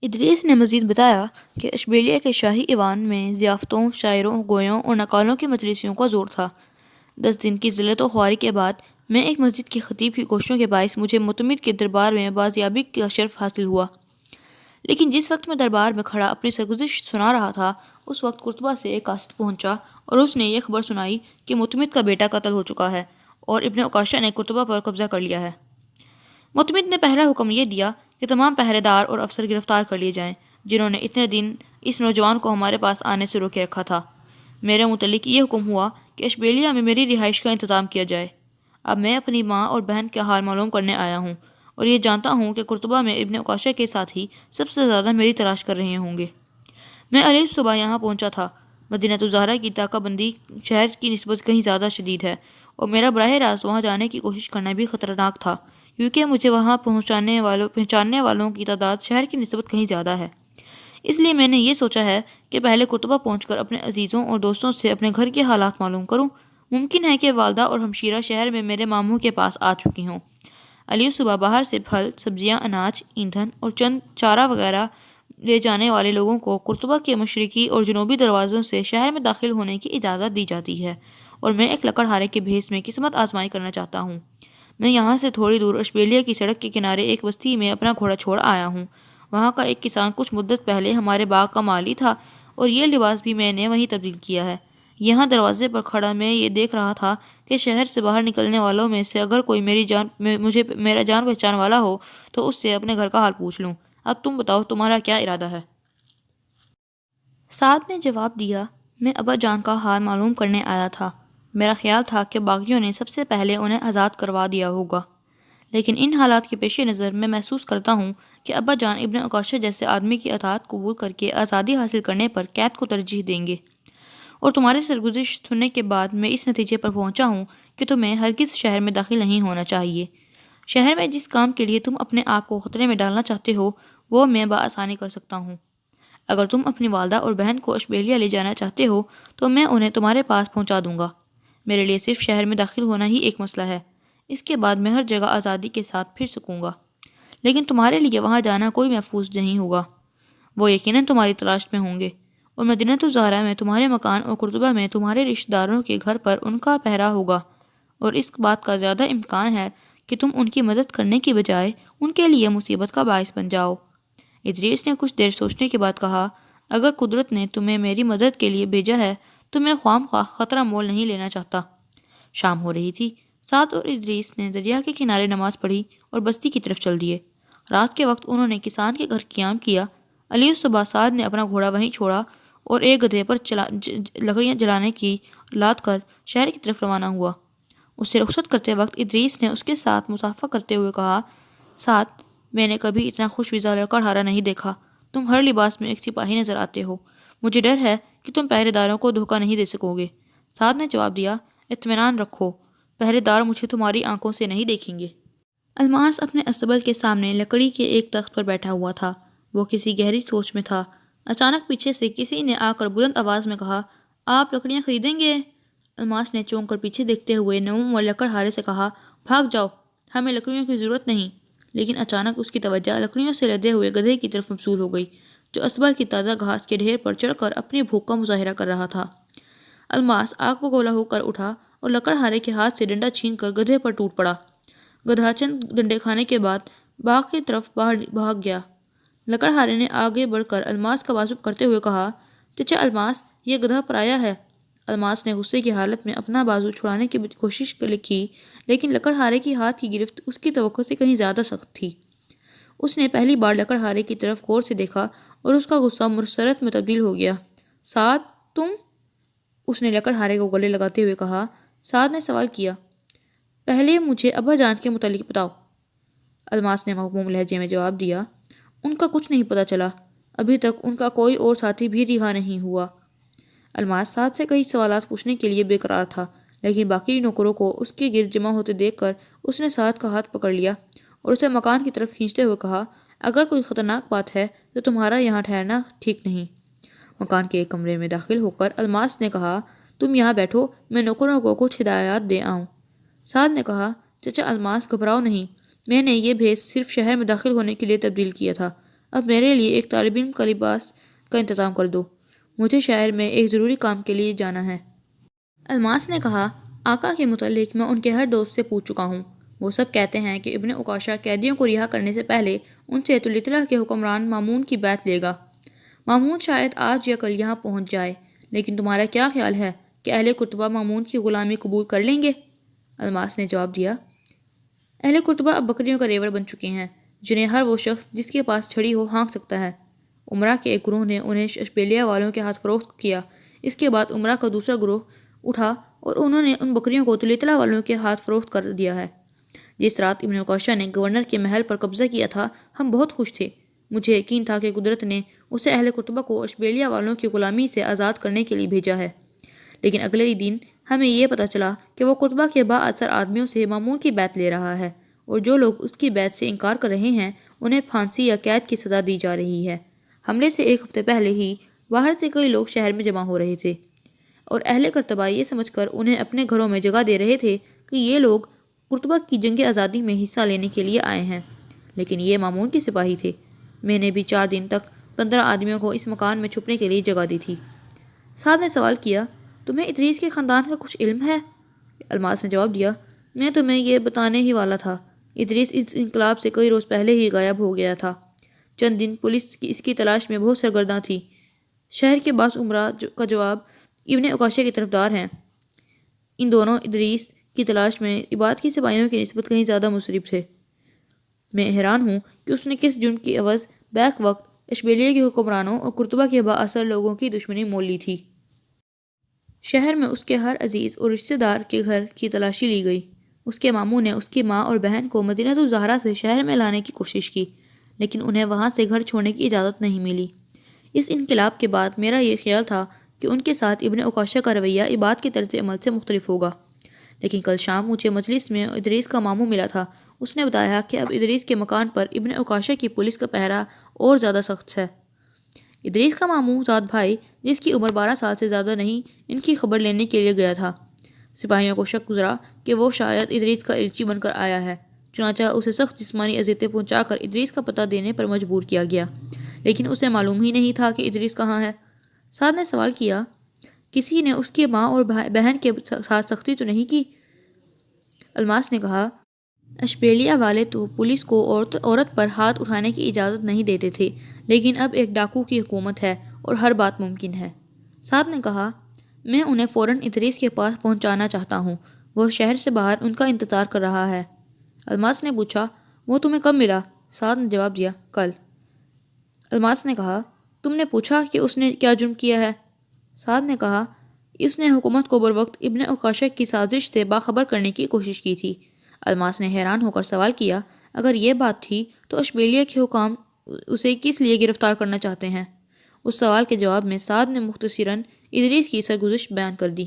ادریس نے مزید بتایا کہ اشبیلیہ کے شاہی ایوان میں ضیافتوں، شاعروں، گویوں اور نقالوں کی مجلسوں کا زور تھا۔ 10 دن کی ذلت و خواری کے بعد میں ایک مسجد کے خطیب کی کوششوں کے باعث مجھے معتمد کے دربار میں بازیابی کا شرف حاصل ہوا، لیکن جس وقت میں دربار میں کھڑا اپنی سرگزشت سنا رہا تھا اس وقت قرطبہ سے ایک قاصد پہنچا اور اس نے یہ خبر سنائی کہ معتمد کا بیٹا قتل ہو چکا ہے اور ابن عکاشہ نے قرطبہ پر قبضہ کر لیا ہے۔ معتمد نے پہلا حکم یہ دیا کہ تمام پہرے دار اور افسر گرفتار کر لیے جائیں جنہوں نے اتنے دن اس نوجوان کو ہمارے پاس آنے سے روکے رکھا تھا۔ میرے متعلق یہ حکم ہوا کہ اشبیلیہ میں میری رہائش کا انتظام کیا جائے۔ اب میں اپنی ماں اور بہن کا حال معلوم کرنے آیا ہوں اور یہ جانتا ہوں کہ قرطبہ میں ابن عکاشہ کے ساتھ ہی سب سے زیادہ میری تلاش کر رہے ہوں گے۔ میں علیہ صبح یہاں پہنچا تھا۔ مدینہ الزہرا کی طاقہ بندی شہر کی نسبت کہیں زیادہ شدید ہے اور میرا براہ راست وہاں جانے کی کوشش کرنا بھی خطرناک تھا کیونکہ مجھے وہاں پہنچانے والوں کی تعداد شہر کی نسبت کہیں زیادہ ہے۔ اس لیے میں نے یہ سوچا ہے کہ پہلے قرطبہ پہنچ کر اپنے عزیزوں اور دوستوں سے اپنے گھر کے حالات معلوم کروں۔ ممکن ہے کہ والدہ اور ہمشیرہ شہر میں میرے ماموں کے پاس آ چکی ہوں۔ علی صبح باہر سے پھل، سبزیاں، اناج، ایندھن اور چند چارہ وغیرہ لے جانے والے لوگوں کو قرطبہ کے مشرقی اور جنوبی دروازوں سے شہر میں داخل ہونے کی اجازت دی جاتی ہے اور میں ایک لکڑہارے کے بھیس میں قسمت آزمائی کرنا چاہتا ہوں۔ میں یہاں سے تھوڑی دور اشبیلیہ کی سڑک کے کنارے ایک بستی میں اپنا گھوڑا چھوڑ آیا ہوں۔ وہاں کا ایک کسان کچھ مدت پہلے ہمارے باغ کا مالی تھا اور یہ لباس بھی میں نے وہیں تبدیل کیا ہے۔ یہاں دروازے پر کھڑا میں یہ دیکھ رہا تھا کہ شہر سے باہر نکلنے والوں میں سے اگر کوئی میرا جان پہچان والا ہو تو اس سے اپنے گھر کا حال پوچھ لوں۔ اب تم بتاؤ تمہارا کیا ارادہ ہے؟ سعد نے جواب دیا، میں ابا جان کا حال معلوم کرنے آیا تھا۔ میرا خیال تھا کہ باغیوں نے سب سے پہلے انہیں آزاد کروا دیا ہوگا، لیکن ان حالات کے پیش نظر میں محسوس کرتا ہوں کہ ابا جان ابن عکاشہ جیسے آدمی کی اطاعت قبول کر کے آزادی حاصل کرنے پر قید کو ترجیح دیں گے، اور تمہاری سرگزشت سننے کے بعد میں اس نتیجے پر پہنچا ہوں کہ تمہیں ہرگز شہر میں داخل نہیں ہونا چاہیے۔ شہر میں جس کام کے لیے تم اپنے آپ کو خطرے میں ڈالنا چاہتے ہو وہ میں بآسانی کر سکتا ہوں۔ اگر تم اپنی والدہ اور بہن کو اشبیلیہ لے جانا چاہتے ہو تو میں انہیں تمہارے پاس پہنچا دوں گا۔ میرے لیے صرف شہر میں داخل ہونا ہی ایک مسئلہ ہے، اس کے بعد میں ہر جگہ آزادی کے ساتھ پھر سکوں گا، لیکن تمہارے لیے وہاں جانا کوئی محفوظ نہیں ہوگا۔ وہ یقیناً تمہاری تلاش میں ہوں گے اور مدینہ الزہرا میں تمہارے مکان اور قرطبہ میں تمہارے رشتہ داروں کے گھر پر ان کا پہرا ہوگا، اور اس بات کا زیادہ امکان ہے کہ تم ان کی مدد کرنے کی بجائے ان کے لیے مصیبت کا باعث بن جاؤ۔ ادریس نے کچھ دیر سوچنے کے بعد کہا، اگر قدرت نے تمہیں میری مدد کے لیے بھیجا ہے تو میں خواہ مخواہ خطرہ مول نہیں لینا چاہتا۔ شام ہو رہی تھی۔ سعد اور ادریس نے دریا کے کنارے نماز پڑھی اور بستی کی طرف چل دیے۔ رات کے وقت انہوں نے کسان کے گھر قیام کیا۔ علی صبح سعد نے اپنا گھوڑا وہیں چھوڑا اور ایک گدھے پر لکڑیاں جلانے کی لاد کر شہر کی طرف روانہ ہوا۔ اس سے رخصت کرتے وقت ادریس نے اس کے ساتھ مصافحہ کرتے ہوئے کہا، سعد، میں نے کبھی اتنا خوش ویزا لڑکڑہارا نہیں دیکھا۔ تم ہر لباس میں ایک سپاہی نظر آتے ہو۔ مجھے ڈر ہے کہ تم پہرے داروں کو دھوکہ نہیں دے سکو گے۔ سعد نے جواب دیا، اطمینان رکھو، پہرے دار مجھے تمہاری آنکھوں سے نہیں دیکھیں گے۔ الماس اپنے اصطبل کے سامنے لکڑی کے ایک تخت پر بیٹھا ہوا تھا۔ وہ کسی گہری سوچ میں تھا۔ اچانک پیچھے سے کسی نے آ کر بلند آواز میں کہا، آپ لکڑیاں خریدیں گے؟ الماس نے چونک کر پیچھے دیکھتے ہوئے نوم و لکڑہارے سے کہا، بھاگ جاؤ، ہمیں لکڑیوں کی ضرورت نہیں۔ لیکن اچانک اس کی توجہ لکڑیوں سے لدے ہوئے گدھے کی طرف مبذول ہو گئی جو اصطبل کی تازہ گھاس کے ڈھیر پر چڑھ کر اپنی بھوک کا مظاہرہ کر رہا تھا۔ الماس آگ بگولا ہو کر اٹھا اور لکڑہارے کے ہاتھ سے ڈنڈا چھین کر گدھے پر ٹوٹ پڑا۔ گدھا چند ڈنڈے کھانے کے بعد باغ کی طرف بھاگ گیا۔ لکڑہارے نے آگے بڑھ کر الماس کا بازو کرتے ہوئے کہا، چچا الماس، یہ گدھا پرایا ہے۔ الماس نے غصے کی حالت میں اپنا بازو چھڑانے کی کوشش کی، لیکن لکڑہارے کی ہاتھ کی گرفت اس کی توقع سے کہیں زیادہ سخت تھی۔ اس نے پہلی بار لکڑہارے کی طرف غور سے دیکھا اور اس کا غصہ مسرت میں تبدیل ہو گیا۔ سعد، تم؟ اس نے لکڑہارے کو گلے لگاتے ہوئے کہا۔ سعد نے سوال کیا، پہلے مجھے ابا جان کے متعلق بتاؤ۔ الماس نے مغموم لہجے میں جواب دیا، ان کا کچھ نہیں پتہ چلا، ابھی تک ان کا کوئی اور ساتھی بھی رہا نہیں ہوا۔ الماس سعد سے کئی سوالات پوچھنے کے لیے بے قرار تھا، لیکن باقی نوکروں کو اس کے گرد جمع ہوتے دیکھ کر اس نے سعد کا ہاتھ پکڑ لیا اور اسے مکان کی طرف کھینچتے ہوئے کہا، اگر کوئی خطرناک بات ہے تو تمہارا یہاں ٹھہرنا ٹھیک نہیں۔ مکان کے ایک کمرے میں داخل ہو کر الماس نے کہا، تم یہاں بیٹھو، میں نوکروں کو کچھ ہدایات دے آؤں۔ سعد نے کہا، چچا الماس، گھبراؤ نہیں، میں نے یہ بھیس صرف شہر میں داخل ہونے کے لیے تبدیل کیا تھا۔ اب میرے لیے ایک طالب علم کا لباس کا انتظام کر دو، مجھے شہر میں ایک ضروری کام کے لیے جانا ہے۔ الماس نے کہا، آقا کے متعلق میں ان کے ہر دوست سے پوچھ چکا ہوں، وہ سب کہتے ہیں کہ ابن عکاشہ قیدیوں کو رہا کرنے سے پہلے ان سے طلطلہ کے حکمران مامون کی بیعت لے گا۔ مامون شاید آج یا کل یہاں پہنچ جائے، لیکن تمہارا کیا خیال ہے کہ اہل قرطبہ مامون کی غلامی قبول کر لیں گے؟ الماس نے جواب دیا، اہل قرطبہ اب بکریوں کا ریوڑ بن چکے ہیں جنہیں ہر وہ شخص جس کے پاس چھڑی ہو ہانک سکتا ہے۔ عمرہ کے ایک گروہ نے انہیں اشبیلیہ والوں کے ہاتھ فروخت کیا۔ اس کے بعد عمرہ کا دوسرا گروہ اٹھا اور انہوں نے ان بکریوں کو طلطلہ والوں کے ہاتھ فروخت کر دیا ہے۔ جس رات ابن عکاشہ نے گورنر کے محل پر قبضہ کیا تھا، ہم بہت خوش تھے۔ مجھے یقین تھا کہ قدرت نے اسے اہل قرطبہ کو اشبیلیہ والوں کی غلامی سے آزاد کرنے کے لیے بھیجا ہے، لیکن اگلے ہی دن ہمیں یہ پتہ چلا کہ وہ قرطبہ کے با اثر آدمیوں سے مامون کی بیعت لے رہا ہے، اور جو لوگ اس کی بیعت سے انکار کر رہے ہیں انہیں پھانسی یا قید کی سزا دی جا رہی ہے۔ حملے سے ایک ہفتے پہلے ہی باہر سے کئی لوگ شہر میں جمع ہو رہے تھے، اور اہل قرطبہ یہ سمجھ کر انہیں اپنے گھروں میں جگہ دے رہے تھے کہ یہ لوگ قرطبہ کی جنگ آزادی میں حصہ لینے کے لیے آئے ہیں، لیکن یہ مامون کے سپاہی تھے۔ میں نے بھی 4 دن تک 15 آدمیوں کو اس مکان میں چھپنے کے لیے جگہ دی تھی۔ سعد نے سوال کیا، تمہیں ادریس کے خاندان کا کچھ علم ہے؟ الماس نے جواب دیا، میں تمہیں یہ بتانے ہی والا تھا، ادریس اس انقلاب سے کئی روز پہلے ہی غائب ہو گیا تھا۔ چند دن پولیس اس کی تلاش میں بہت سرگرداں تھی۔ شہر کے بعض عمرا کا جواب ابن عکاشہ کی طرفدار ہیں۔ ان دونوں ادریس کی تلاش میں عباد کی سپاہیوں کی نسبت کہیں زیادہ مصرف تھے۔ میں حیران ہوں کہ اس نے کس جرم کی عوض بیک وقت اشبیلیہ کے حکمرانوں اور قرطبہ کے با اثر لوگوں کی دشمنی مول لی تھی۔ شہر میں اس کے ہر عزیز اور رشتہ دار کے گھر کی تلاشی لی گئی۔ اس کے ماموں نے اس کی ماں اور بہن کو مدینہ الزہرا سے شہر میں لانے کی کوشش کی، لیکن انہیں وہاں سے گھر چھوڑنے کی اجازت نہیں ملی۔ اس انقلاب کے بعد میرا یہ خیال تھا کہ ان کے ساتھ ابن عکاشہ کا رویہ عباد کے طرز عمل سے مختلف ہوگا، لیکن کل شام مجھے مجلس میں ادریس کا ماموں ملا تھا۔ اس نے بتایا کہ اب ادریس کے مکان پر ابن عکاشہ کی پولیس کا پہرا اور زیادہ سخت ہے۔ ادریس کا ماموں ذات بھائی، جس کی عمر 12 سال سے زیادہ نہیں، ان کی خبر لینے کے لیے گیا تھا۔ سپاہیوں کو شک گزرا کہ وہ شاید ادریس کا الچی بن کر آیا ہے، چنانچہ اسے سخت جسمانی اذیتیں پہنچا کر ادریس کا پتہ دینے پر مجبور کیا گیا، لیکن اسے معلوم ہی نہیں تھا کہ ادریس کہاں ہے۔ سعد نے سوال کیا، کسی نے اس کی ماں اور بہن کے ساتھ سختی تو نہیں کی؟ الماس نے کہا، اشبیلیہ والے تو پولیس کو عورت پر ہاتھ اٹھانے کی اجازت نہیں دیتے تھے، لیکن اب ایک ڈاکو کی حکومت ہے اور ہر بات ممکن ہے۔ سعد نے کہا، میں انہیں فوراً ادریس کے پاس پہنچانا چاہتا ہوں، وہ شہر سے باہر ان کا انتظار کر رہا ہے۔ الماس نے پوچھا، وہ تمہیں کب ملا؟ سعد نے جواب دیا، کل۔ الماس نے کہا، تم نے پوچھا کہ اس نے کیا جرم کیا ہے؟ سعد نے کہا، اس نے حکومت کو بروقت ابن عکاشہ کی سازش سے باخبر کرنے کی کوشش کی تھی۔ الماس نے حیران ہو کر سوال کیا، اگر یہ بات تھی تو اشبیلیہ کے حکام اسے کس لیے گرفتار کرنا چاہتے ہیں؟ اس سوال کے جواب میں سعد نے مختصراً ادریس کی سرگزشت بیان کر دی۔